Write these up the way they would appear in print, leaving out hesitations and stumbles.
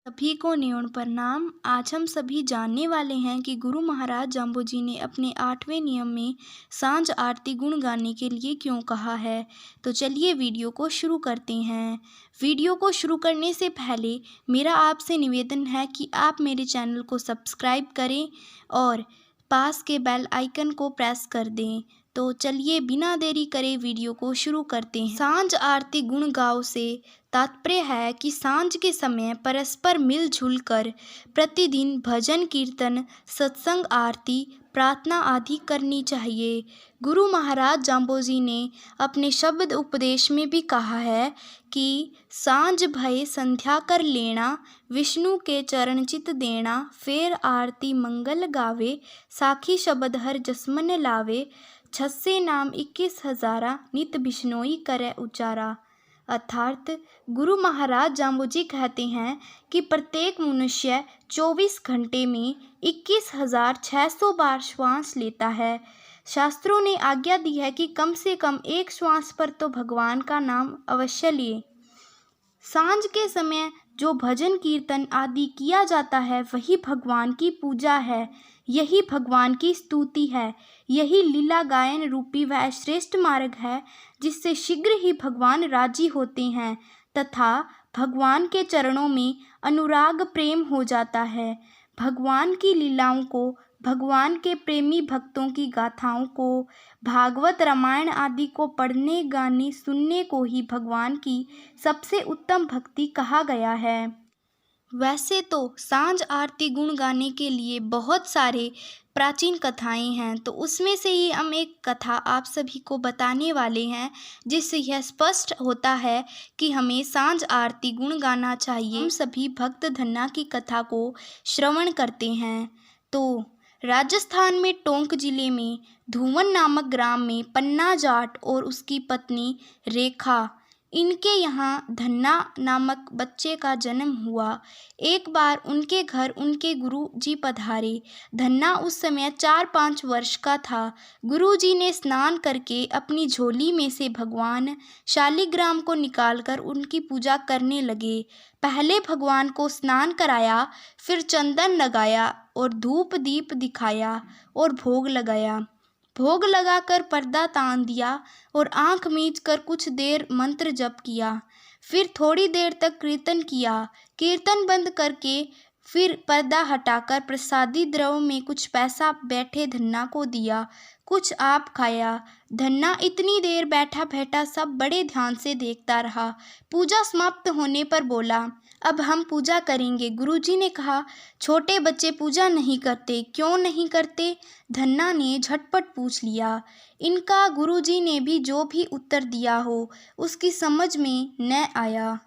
सभी को न्यून प्रणाम। आज हम सभी जानने वाले हैं कि गुरु महाराज जाम्बोजी ने अपने 8वें नियम में सांझ आरती गुण गाने के लिए क्यों कहा है। तो चलिए वीडियो को शुरू करते हैं। वीडियो को शुरू करने से पहले मेरा आपसे निवेदन है कि आप मेरे चैनल को सब्सक्राइब करें और पास के बेल आइकन को प्रेस कर दें। तो चलिए बिना देरी करे वीडियो को शुरू करते हैं। सांझ आरती गुण गाओ से तात्पर्य है कि सांझ के समय परस्पर मिलजुल कर प्रतिदिन भजन कीर्तन सत्संग आरती प्रार्थना आदि करनी चाहिए। गुरु महाराज जाम्बोजी ने अपने शब्द उपदेश में भी कहा है कि सांझ भय संध्या कर लेना, विष्णु के चरण चित देना, फेर आरती मंगल गावे, साखी शब्द हर जसमन लावे, छस्से नाम 21,000 नित बिश्नोई करे उचारा। अर्थात गुरु महाराज जाम्बोजी कहते हैं कि प्रत्येक मनुष्य 24 घंटे में 21,600 बार श्वास लेता है। शास्त्रों ने आज्ञा दी है कि कम से कम एक श्वास पर तो भगवान का नाम अवश्य लिए। सांझ के समय जो भजन कीर्तन आदि किया जाता है वही भगवान की पूजा है, यही भगवान की स्तुति है, यही लीला गायन रूपी वह श्रेष्ठ मार्ग है जिससे शीघ्र ही भगवान राजी होते हैं तथा भगवान के चरणों में अनुराग प्रेम हो जाता है। भगवान की लीलाओं को, भगवान के प्रेमी भक्तों की गाथाओं को, भागवत रामायण आदि को पढ़ने गाने सुनने को ही भगवान की सबसे उत्तम भक्ति कहा गया है। वैसे तो सांझ आरती गुण गाने के लिए बहुत सारे प्राचीन कथाएं हैं, तो उसमें से ही हम एक कथा आप सभी को बताने वाले हैं जिससे यह स्पष्ट होता है कि हमें सांझ आरती गुण गाना चाहिए। हम सभी भक्त धन्ना की कथा को श्रवण करते हैं। तो राजस्थान में टोंक जिले में धुवन नामक ग्राम में पन्ना जाट और उसकी पत्नी रेखा, इनके यहाँ धन्ना नामक बच्चे का जन्म हुआ। एक बार उनके घर उनके गुरु जी पधारे। धन्ना उस समय 4-5 वर्ष का था। गुरु जी ने स्नान करके अपनी झोली में से भगवान शालिग्राम को निकालकर उनकी पूजा करने लगे। पहले भगवान को स्नान कराया, फिर चंदन लगाया और धूप दीप दिखाया और भोग लगाया। भोग लगाकर पर्दा तान दिया और आंख मीच कर कुछ देर मंत्र जप किया। फिर थोड़ी देर तक कीर्तन किया। कीर्तन बंद करके फिर पर्दा हटाकर प्रसादी द्रव्य में कुछ पैसा बैठे धन्ना को दिया, कुछ आप खाया। धन्ना इतनी देर बैठा बैठा सब बड़े ध्यान से देखता रहा। पूजा समाप्त होने पर बोला, अब हम पूजा करेंगे। गुरुजी ने कहा, छोटे बच्चे पूजा नहीं करते, क्यों नहीं करते? धन्ना ने झटपट पूछ लिया। इनका गुरुजी ने भी जो भी उत्तर दिया हो उसकी समझ में न आया।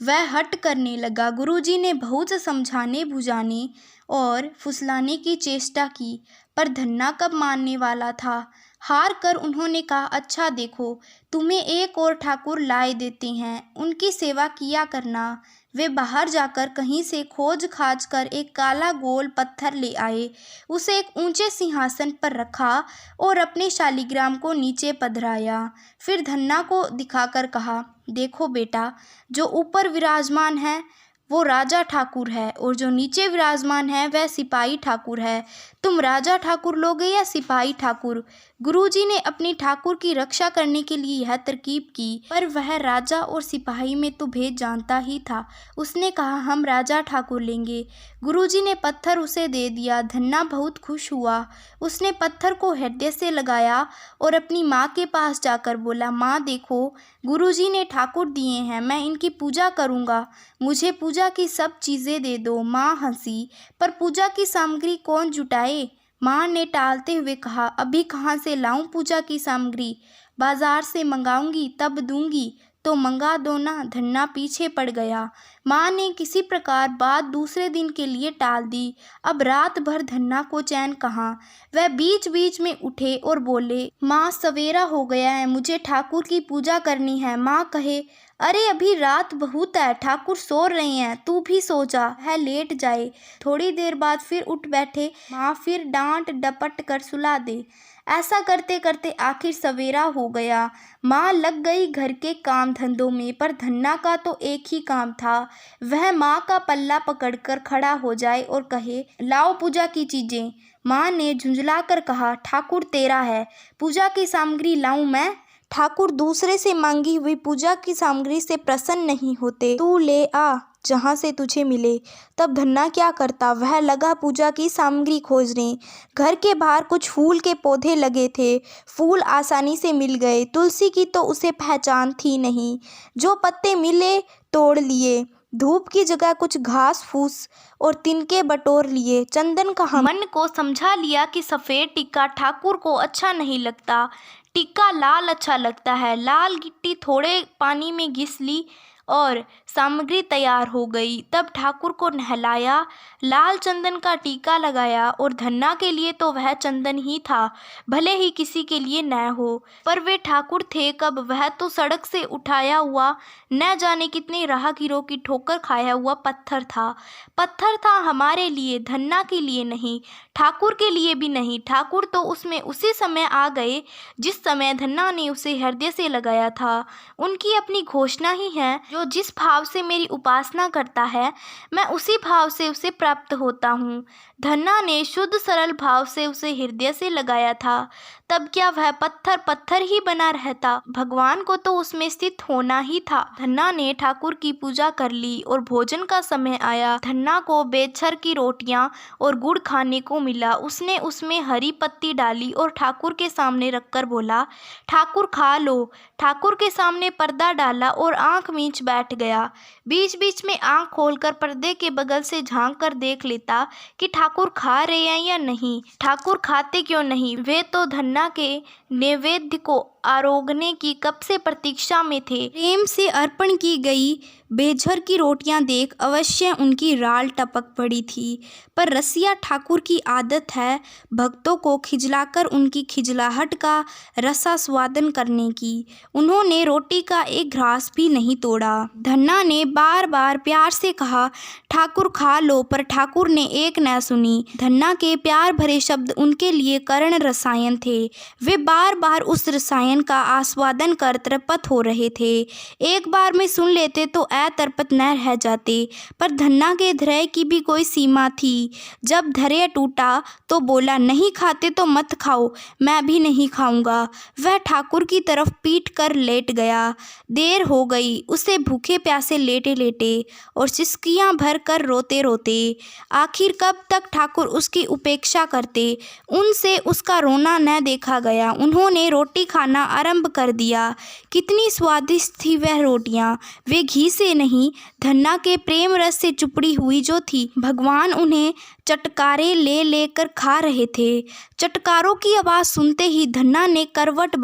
वह हट करने लगा। गुरुजी ने बहुत समझाने बुझाने और फुसलाने की चेष्टा की, पर धन्ना कब मानने वाला था। हार कर उन्होंने कहा, अच्छा देखो, तुम्हें एक और ठाकुर लाए देते हैं, उनकी सेवा किया करना। वे बाहर जाकर कहीं से खोज खाज कर एक काला गोल पत्थर ले आए, उसे एक ऊंचे सिंहासन पर रखा और अपने शालिग्राम को नीचे पधराया। फिर धन्ना को दिखाकर कहा, देखो बेटा, जो ऊपर विराजमान है वो राजा ठाकुर है और जो नीचे विराजमान है वह सिपाही ठाकुर है। तुम राजा ठाकुर लोगे या सिपाही ठाकुर? गुरुजी ने अपने ठाकुर की रक्षा करने के लिए यह तरकीब की, पर वह राजा और सिपाही में तो भेद जानता ही था। उसने कहा, हम राजा ठाकुर लेंगे। गुरुजी ने पत्थर उसे दे दिया। धन्ना बहुत खुश हुआ। उसने पत्थर को हृदय से लगाया और अपनी माँ के पास जाकर बोला, माँ देखो, गुरुजी ने ठाकुर दिए हैं, मैं इनकी पूजा करूँगा, मुझे पूजा की सब चीज़ें दे दो। माँ हंसी, पर पूजा की सामग्री कौन जुटाए? माँ ने टालते हुए कहा, अभी कहाँ से लाऊं पूजा की सामग्री? बाजार से मंगाऊंगी तब दूंगी। तो मंगा दो ना। धन्ना पीछे पड़ गया। माँ ने किसी प्रकार बात दूसरे दिन के लिए टाल दी। अब रात भर धन्ना को चैन कहाँ। वह बीच बीच में उठे और बोले, माँ सवेरा हो गया है, मुझे ठाकुर की पूजा करनी है। माँ कहे, अरे अभी रात बहुत है, ठाकुर सो रहे हैं, तू भी सो जा, है लेट जाए। थोड़ी देर बाद फिर उठ बैठे। माँ फिर डांट डपट कर सुला दे। ऐसा करते करते आखिर सवेरा हो गया। माँ लग गई घर के काम धंधों में, पर धन्ना का तो एक ही काम था, वह माँ का पल्ला पकड़कर खड़ा हो जाए और कहे, लाओ पूजा की चीज़ें। माँ ने झुंझलाकर कहा, ठाकुर तेरा है, पूजा की सामग्री लाऊं मैं? ठाकुर दूसरे से मांगी हुई पूजा की सामग्री से प्रसन्न नहीं होते। तू ले आ जहाँ से तुझे मिले। तब धन्ना क्या करता, वह लगा पूजा की सामग्री खोजने। घर के बाहर कुछ फूल के पौधे लगे थे, फूल आसानी से मिल गए। तुलसी की तो उसे पहचान थी नहीं, जो पत्ते मिले तोड़ लिए। धूप की जगह कुछ घास फूस और तिनके बटोर लिए। चंदन का मन को समझा लिया कि सफ़ेद टिक्का ठाकुर को अच्छा नहीं लगता, टिक्का लाल अच्छा लगता है। लाल गिट्टी थोड़े पानी में घिस ली और सामग्री तैयार हो गई। तब ठाकुर को नहलाया, लाल चंदन का टीका लगाया, और धन्ना के लिए तो वह चंदन ही था, भले ही किसी के लिए न हो। पर वे ठाकुर थे कब, वह तो सड़क से उठाया हुआ न जाने कितने राहगीरों की ठोकर खाया हुआ पत्थर था। पत्थर था हमारे लिए, धन्ना के लिए नहीं, ठाकुर के लिए भी नहीं। ठाकुर तो उसमें उसी समय आ गए जिस समय धन्ना ने उसे हृदय से लगाया था। उनकी अपनी घोषणा ही है, जो जिस भाव से मेरी उपासना करता है, मैं उसी भाव से उसे प्राप्त होता हूँ। धन्ना ने शुद्ध सरल भाव से उसे हृदय से लगाया था, तब क्या वह पत्थर पत्थर ही बना रहता? भगवान को तो उसमें स्थित होना ही था। धन्ना ने ठाकुर की पूजा कर ली और भोजन का समय आया। धन्ना को बेछर की रोटियां और गुड़ खाने को मिला। उसने उसमें हरी पत्ती डाली और ठाकुर के सामने रखकर बोला, ठाकुर खा लो। ठाकुर के सामने पर्दा डाला और आंख मींच बैठ गया। बीच बीच में आंख खोलकर पर्दे के बगल से झांक कर देख लेता कि ठाकुर खा रहे हैं या नहीं। ठाकुर खाते क्यों नहीं? वे तो धन्ना के नैवेद्य को आरोगने की कब से प्रतीक्षा में थे। प्रेम से अर्पण की गई बेझर की रोटियां देख अवश्य उनकी राल टपक पड़ी थी। पर रसिया ठाकुर की आदत है भक्तों को खिजलाकर उनकी खिजलाहट का रसास्वादन करने की। उन्होंने रोटी का एक घास भी नहीं तोड़ा। धन्ना ने बार बार प्यार से कहा, ठाकुर खा लो, पर ठाकुर ने एक न सुनी। धन्ना के प्यार भरे शब्द उनके लिए कर्ण रसायन थे। वे बार बार उस रसायन का आस्वादन कर तरपत हो रहे थे। एक बार में सुन लेते तो तरपत न रह जाते, पर धन्ना के धैर्य की भी कोई सीमा थी। जब धैर्य टूटा तो बोला, नहीं खाते तो मत खाओ, मैं भी नहीं खाऊंगा। वह ठाकुर की तरफ पीट कर लेट गया। देर हो गई उसे भूखे प्यासे लेटे लेटे और सिसकियां भर कर रोते रोते। आखिर कब तक ठाकुर उसकी उपेक्षा करते? उनसे उसका रोना न देखा गया। उन्होंने रोटी खाना आरंभ कर दिया। कितनी स्वादिष्ट थी वह रोटियां, वे घी से नहीं, धन्ना के प्रेम रस से चुपड़ी हुई जो थी। भगवान उन्हें चटकारे ले लेकर खा रहे थे। चटकारों की आवाज़ सुनते ही धन्ना ने करवट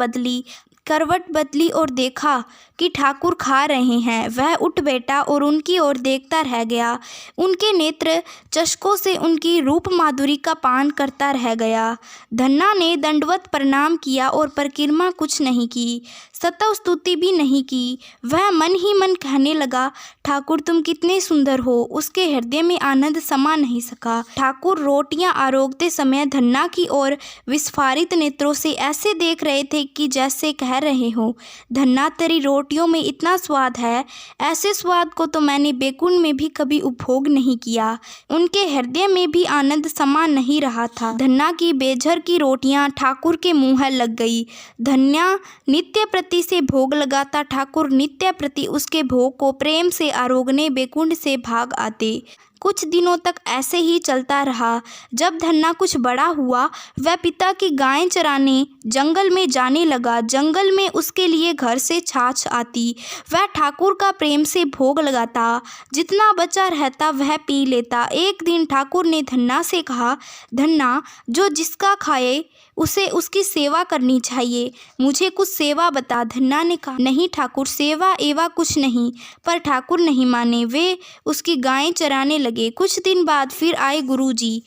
बदली और देखा कि ठाकुर खा रहे हैं। वह उठ बैठा और उनकी ओर देखता रह गया। उनके नेत्र चषकों से उनकी रूप माधुरी का पान करता रह गया। धन्ना ने दंडवत प्रणाम किया और परिक्रमा कुछ नहीं की, सतव स्तुति भी नहीं की। वह मन ही मन कहने लगा, ठाकुर तुम कितने सुंदर हो। उसके हृदय में आनंद समा नहीं सका। ठाकुर रोटियां आरोगते समय धन्ना की ओर विस्फारित नेत्रों से ऐसे देख रहे थे कि जैसे कह रहे हो, धन्ना तेरी रोटियों में इतना स्वाद है, ऐसे स्वाद को तो मैंने बैकुंठ में भी कभी उपभोग नहीं किया। उनके हृदय में भी आनंद समा नहीं रहा था। धन्ना की बेझर की रोटियां ठाकुर के मुंह लग गई। धन्या नित्य प्रति से भोग लगाता, ठाकुर नित्य प्रति उसके भोग को प्रेम से आरोगने बैकुंठ से भाग आते। कुछ दिनों तक ऐसे ही चलता रहा। जब धन्ना कुछ बड़ा हुआ, वह पिता की गायें चराने जंगल में जाने लगा। जंगल में उसके लिए घर से छाछ आती। वह ठाकुर का प्रेम से भोग लगाता, जितना बचा रहता वह पी लेता। एक दिन ठाकुर ने धन्ना से कहा, धन्ना, जो जिसका खाए उसे उसकी सेवा करनी चाहिए, मुझे कुछ सेवा बता। धन्ना ने कहा, नहीं ठाकुर, सेवा एवा कुछ नहीं। पर ठाकुर नहीं माने। वे उसकी गायें चराने लगे। कुछ दिन बाद फिर आए गुरुजी।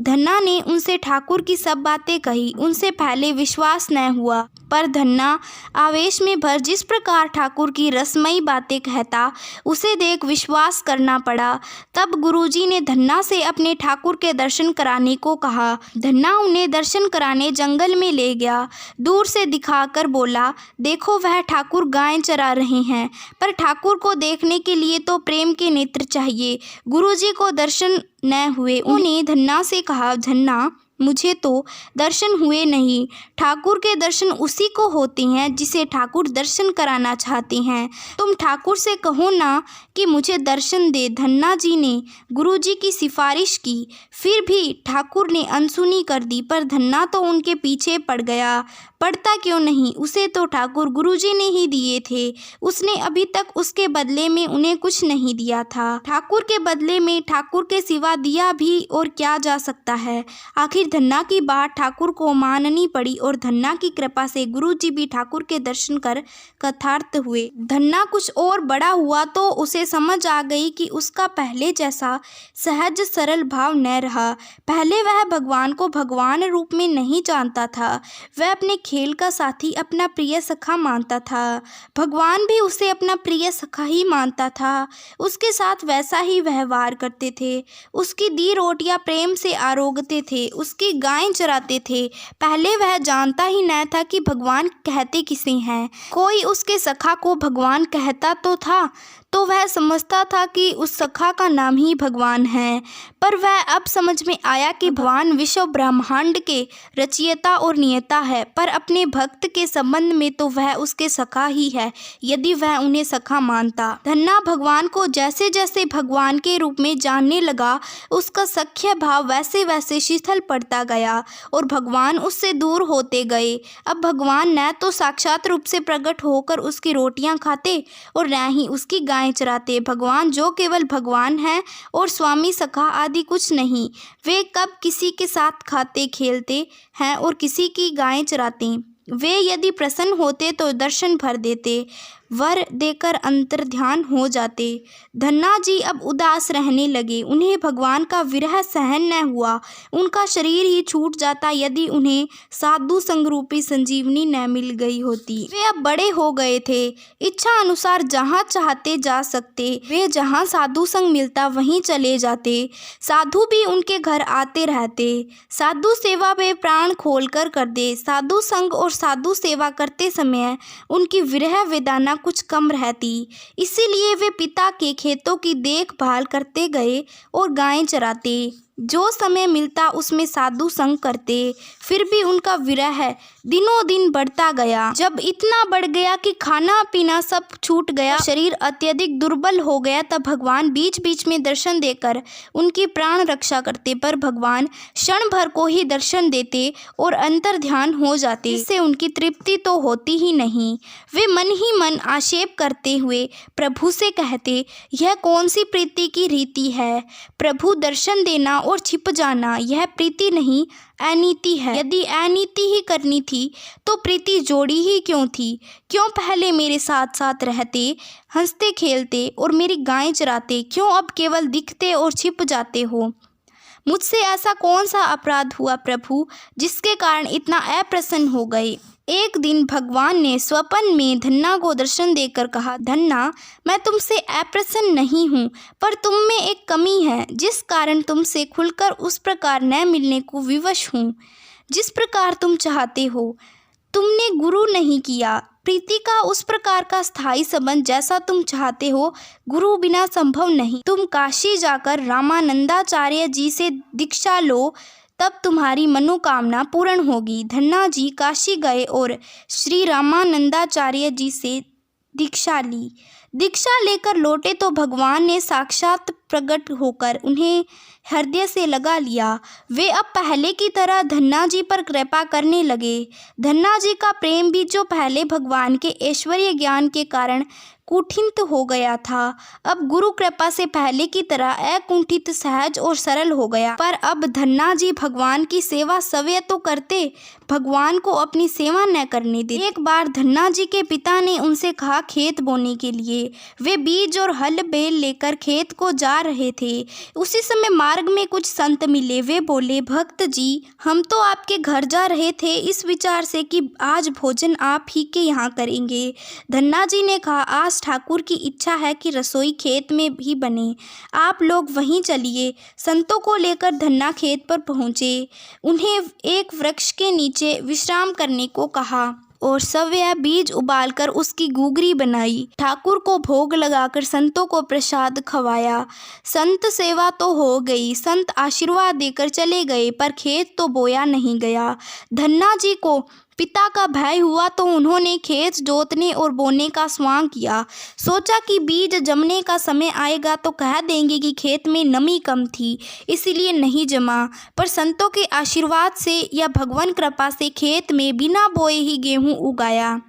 धन्ना ने उनसे ठाकुर की सब बातें कही। उनसे पहले विश्वास न हुआ, पर धन्ना आवेश में भर जिस प्रकार ठाकुर की रसमयी बातें कहता, उसे देख विश्वास करना पड़ा। तब गुरुजी ने धन्ना से अपने ठाकुर के दर्शन कराने को कहा। धन्ना उन्हें दर्शन कराने जंगल में ले गया। दूर से दिखाकर बोला, देखो वह ठाकुर गायें चरा रहे हैं, पर ठाकुर को देखने के लिए तो प्रेम के नेत्र चाहिए। गुरुजी को दर्शन न हुए। उन्हें धन्ना से कहा, धन्ना मुझे तो दर्शन हुए नहीं। ठाकुर के दर्शन उसी को होते हैं जिसे ठाकुर दर्शन कराना चाहते हैं। तुम ठाकुर से कहो ना कि मुझे दर्शन दे। धन्ना जी ने गुरुजी की सिफारिश की, फिर भी ठाकुर ने अनसुनी कर दी। पर धन्ना तो उनके पीछे पड़ गया। पड़ता क्यों नहीं, उसे तो ठाकुर गुरुजी ने ही दिए थे। उसने अभी तक उसके बदले में उन्हें कुछ नहीं दिया था। ठाकुर के बदले में ठाकुर के सिवा दिया भी और क्या जा सकता है। आखिर धन्ना की बात ठाकुर को माननी पड़ी और धन्ना की कृपा से गुरुजी भी ठाकुर के दर्शन कर कृतार्थ हुए। धन्ना कुछ और बड़ा हुआ तो उसे समझ आ गई कि उसका पहले जैसा सहज सरल भाव न रहा। पहले वह भगवान को भगवान रूप में नहीं जानता था। वह अपने खेल का साथी अपना प्रिय सखा मानता था। भगवान भी उसे अपना प्रिय सखा ही मानता था। उसके साथ वैसा ही व्यवहार करते थे। उसकी दी रोटियां प्रेम से आरोगते थे, उसकी गायें चराते थे। पहले वह जानता ही न था कि भगवान कहते किसे हैं। कोई उसके सखा को भगवान कहता तो था, तो वह समझता था कि उस सखा का नाम ही भगवान है। पर वह अब समझ में आया कि भगवान विश्व ब्रह्मांड के रचयिता और नियता है। पर अपने भक्त के संबंध में तो वह उसके सखा ही है, यदि वह उन्हें सखा मानता। धन्ना भगवान को जैसे जैसे भगवान के रूप में जानने लगा, उसका सख्य भाव वैसे वैसे शिथिल पड़ता गया और भगवान उससे दूर होते गए। अब भगवान न तो साक्षात रूप से प्रकट होकर उसकी रोटियां खाते और न ही उसकी गायें चराते। भगवान जो केवल भगवान है और स्वामी सखा आदि कुछ नहीं। वे कब किसी के साथ खाते खेलते हैं और किसी की गायें चराते। वे यदि प्रसन्न होते तो दर्शन भर देते, वर देकर अंतर्ध्यान हो जाते। धन्ना जी अब उदास रहने लगे। उन्हें भगवान का विरह सहन न हुआ। उनका शरीर ही छूट जाता यदि उन्हें साधु संग रूपी संजीवनी न मिल गई होती। वे अब बड़े हो गए थे, इच्छा अनुसार जहाँ चाहते जा सकते। वे जहाँ साधु संग मिलता वहीं चले जाते। साधु भी उनके घर आते रहते। साधु सेवा वे प्राण खोल कर दे। साधु संग और साधु सेवा करते समय उनकी विरह वेदना कुछ कम रहती। इसीलिए वे पिता के खेतों की देखभाल करते गए और गायें चराते। जो समय मिलता उसमें साधु संग करते। फिर भी उनका विरह दिनों दिन बढ़ता गया। जब इतना बढ़ गया कि खाना पीना सब छूट गया, शरीर अत्यधिक दुर्बल हो गया, तब भगवान बीच बीच में दर्शन देकर उनकी प्राण रक्षा करते। पर भगवान क्षण भर को ही दर्शन देते और अंतर ध्यान हो जाते। इससे उनकी तृप्ति तो होती ही नहीं। वे मन ही मन आक्षेप करते हुए प्रभु से कहते, यह कौन सी प्रीति की रीति है। प्रभु दर्शन देना और छिप जाना यह प्रीति नहीं, अनीति है। यदि अनीति ही करनी थी तो प्रीति जोड़ी ही क्यों थी। क्यों पहले मेरे साथ साथ रहते, हंसते खेलते और मेरी गायें चराते। क्यों अब केवल दिखते और छिप जाते हो। मुझसे ऐसा कौन सा अपराध हुआ प्रभु, जिसके कारण इतना अप्रसन्न हो गए। एक दिन भगवान ने स्वप्न में धन्ना को दर्शन देकर कहा, धन्ना मैं तुमसे अप्रसन्न नहीं हूँ, पर तुम में एक कमी है, जिस कारण तुमसे खुलकर उस प्रकार न मिलने को विवश हूँ जिस प्रकार तुम चाहते हो। तुमने गुरु नहीं किया। प्रीति का उस प्रकार का स्थायी संबंध जैसा तुम चाहते हो, गुरु बिना संभव नहीं। तुम काशी जाकर रामानंदाचार्य जी से दीक्षा लो, तब तुम्हारी मनोकामना पूर्ण होगी। धन्ना जी काशी गए और श्री रामानंदाचार्य जी से दीक्षा ली। दीक्षा लेकर लौटे तो भगवान ने साक्षात प्रकट होकर उन्हें हृदय से लगा लिया। वे अब पहले की तरह धन्ना जी पर कृपा करने लगे। धन्ना जी का प्रेम भी जो पहले भगवान के ऐश्वर्य ज्ञान के कारण कुंठित हो गया था, अब गुरु कृपा से पहले की तरह अकुंठित, सहज और सरल हो गया। पर अब धन्ना जी भगवान की सेवा सवय तो करते, भगवान को अपनी सेवा न करने देते। एक बार धन्ना जी के पिता ने उनसे कहा खेत बोने के लिए। वे बीज और हल बैल लेकर खेत को जा जा रहे थे। उसी समय मार्ग में कुछ संत मिले। वे बोले, भक्त जी, हम तो आपके घर जा रहे थे इस विचार से कि आज भोजन आप ही के यहाँ करेंगे। धन्ना जी ने कहा, आज ठाकुर की इच्छा है कि रसोई खेत में ही बने, आप लोग वहीं चलिए। संतों को लेकर धन्ना खेत पर पहुँचे। उन्हें एक वृक्ष के नीचे विश्राम करने को कहा और सवया बीज उबालकर उसकी घुघरी बनाई। ठाकुर को भोग लगाकर संतों को प्रसाद खवाया। संत सेवा तो हो गई, संत आशीर्वाद देकर चले गए, पर खेत तो बोया नहीं गया। धन्ना जी को पिता का भय हुआ तो उन्होंने खेत जोतने और बोने का स्वांग किया। सोचा कि बीज जमने का समय आएगा तो कह देंगे कि खेत में नमी कम थी, इसीलिए नहीं जमा। पर संतों के आशीर्वाद से या भगवान कृपा से खेत में बिना बोए ही गेहूं उगाया।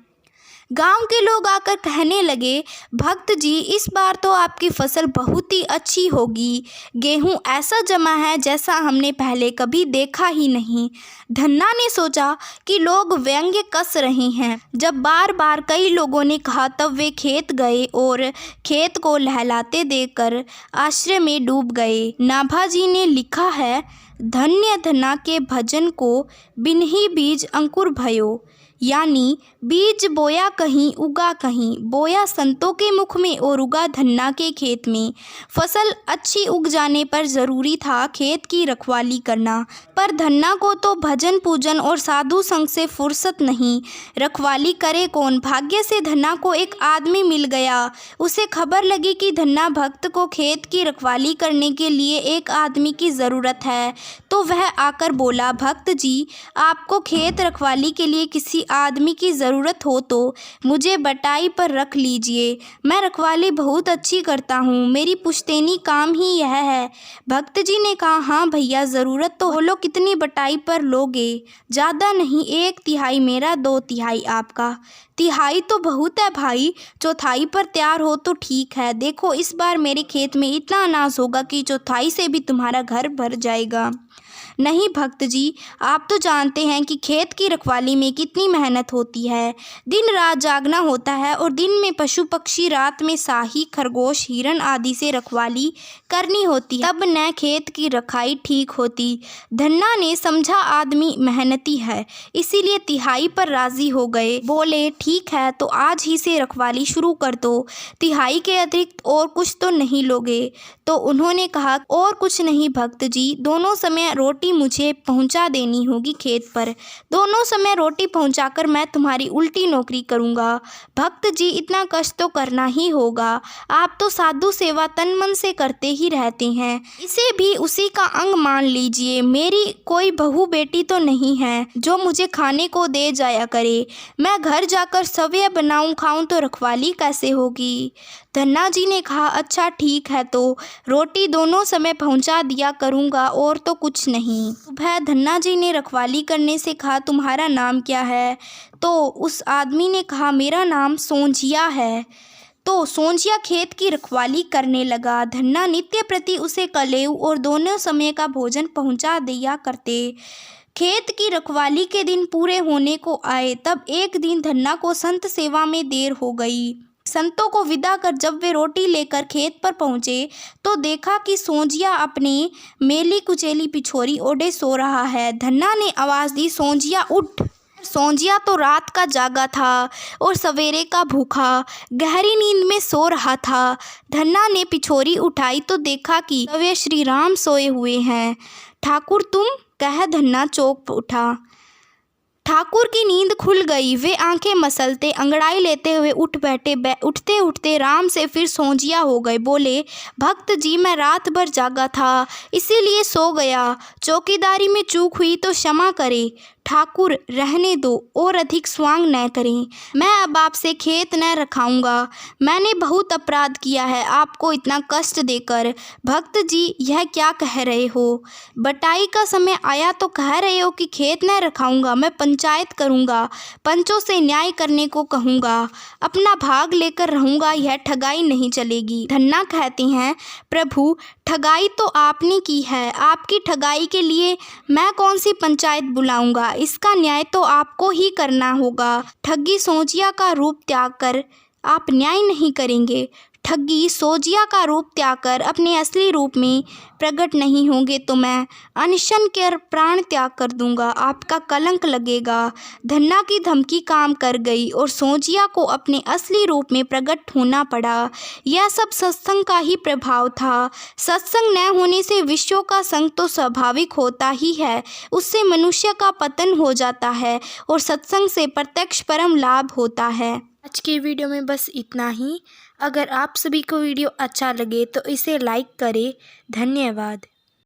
गांव के लोग आकर कहने लगे, भक्त जी, इस बार तो आपकी फसल बहुत ही अच्छी होगी। गेहूं ऐसा जमा है जैसा हमने पहले कभी देखा ही नहीं। धन्ना ने सोचा कि लोग व्यंग्य कस रहे हैं। जब बार बार कई लोगों ने कहा तब वे खेत गए और खेत को लहलाते देखकर आश्चर्य में डूब गए। नाभाजी ने लिखा है, धन्य धन्ना के भजन को बिन्ही बीज अंकुर भयो, यानी बीज बोया कहीं उगा कहीं। बोया संतों के मुख में और उगा धन्ना के खेत में। फसल अच्छी उग जाने पर ज़रूरी था खेत की रखवाली करना, पर धन्ना को तो भजन पूजन और साधु संग से फुर्सत नहीं। रखवाली करे कौन? भाग्य से धन्ना को एक आदमी मिल गया। उसे खबर लगी कि धन्ना भक्त को खेत की रखवाली करने के लिए एक आदमी की ज़रूरत है, तो वह आकर बोला, भक्त जी, आपको खेत रखवाली के लिए किसी आदमी की ज़रूरत हो तो मुझे बटाई पर रख लीजिए। मैं रखवाली बहुत अच्छी करता हूँ, मेरी पुश्तैनी काम ही यह है। भक्त जी ने कहा, हाँ भैया, ज़रूरत तो बोलो कितनी बटाई पर लोगे? ज़्यादा नहीं, 1/3 मेरा, 2/3 आपका। तिहाई तो बहुत है भाई, चौथाई पर तैयार हो तो ठीक है। देखो इस बार मेरे खेत में इतना अनाज होगा कि चौथाई से भी तुम्हारा घर भर जाएगा। नहीं भक्त जी, आप तो जानते हैं कि खेत की रखवाली में कितनी मेहनत होती है। दिन रात जागना होता है और दिन में पशु पक्षी, रात में शाही, खरगोश, हिरण आदि से रखवाली करनी होती है, तब न खेत की रखाई ठीक होती। धन्ना ने समझा आदमी मेहनती है, इसीलिए तिहाई पर राजी हो गए। बोले, ठीक है तो आज ही से रखवाली शुरू कर दो। तिहाई के अतिरिक्त और कुछ तो नहीं लोगे? तो उन्होंने कहा, और कुछ नहीं भक्त जी, दोनों समय रोटी मुझे पहुंचा देनी होगी खेत पर। दोनों समय रोटी पहुंचाकर मैं तुम्हारी उल्टी नौकरी करूंगा। भक्त जी, इतना कष्ट तो करना ही होगा। आप तो साधु सेवा तन मन से करते ही रहते हैं, इसे भी उसी का अंग मान लीजिए। मेरी कोई बहू बेटी तो नहीं है जो मुझे खाने को दे जाया करे। मैं घर जाकर सवैया बनाऊं खाऊं तो रखवाली कैसे होगी? धन्ना जी ने कहा, अच्छा ठीक है, तो रोटी दोनों समय पहुंचा दिया करूंगा, और तो कुछ नहीं। सुबह धन्ना जी ने रखवाली करने से कहा, तुम्हारा नाम क्या है? तो उस आदमी ने कहा, मेरा नाम सोंझिया है। तो सोंझिया खेत की रखवाली करने लगा। धन्ना नित्य प्रति उसे कलेऊ और दोनों समय का भोजन पहुंचा दिया करते। खेत की रखवाली के दिन पूरे होने को आए, तब एक दिन धन्ना को संत सेवा में देर हो गई। संतों को विदा कर जब वे रोटी लेकर खेत पर पहुंचे तो देखा कि सोंझिया अपने मेली कुचेली पिछोरी ओढ़े सो रहा है। धन्ना ने आवाज़ दी, सोंझिया उठ। सोंझिया तो रात का जागा था और सवेरे का भूखा गहरी नींद में सो रहा था। धन्ना ने पिछोरी उठाई तो देखा कि वे श्री राम सोए हुए हैं। ठाकुर तुम, कह धन्ना चौंक उठा। ठाकुर की नींद खुल गई। वे आंखें मसलते अंगड़ाई लेते हुए उठ बैठे। उठते उठते राम से फिर सोंझिया हो गए। बोले, भक्त जी, मैं रात भर जागा था, इसीलिए सो गया। चौकीदारी में चूक हुई तो क्षमा करे। ठाकुर रहने दो, और अधिक स्वांग न करें। मैं अब आपसे खेत न रखाऊंगा। मैंने बहुत अपराध किया है आपको इतना कष्ट देकर। भक्त जी, यह क्या कह रहे हो? बटाई का समय आया तो कह रहे हो कि खेत न रखाऊंगा। मैं पंचायत करूंगा, पंचों से न्याय करने को कहूंगा, अपना भाग लेकर रहूंगा। यह ठगाई नहीं चलेगी। धन्ना कहते हैं, प्रभु, ठगाई तो आपने की है, आपकी ठगाई के लिए मैं कौन सी पंचायत बुलाऊंगा? इसका न्याय तो आपको ही करना होगा। ठगी सोंझिया का रूप त्याग कर आप न्याय नहीं करेंगे। ठगी सोजिया का रूप त्याग कर अपने असली रूप में प्रकट नहीं होंगे तो मैं अनशन कर प्राण त्याग कर दूंगा, आपका कलंक लगेगा। धन्ना की धमकी काम कर गई और सोजिया को अपने असली रूप में प्रकट होना पड़ा। यह सब सत्संग का ही प्रभाव था। सत्संग न होने से विषयों का संग तो स्वाभाविक होता ही है, उससे मनुष्य का पतन हो जाता है और सत्संग से प्रत्यक्ष परम लाभ होता है। आज के वीडियो में बस इतना ही। अगर आप सभी को वीडियो अच्छा लगे तो इसे लाइक करें। धन्यवाद।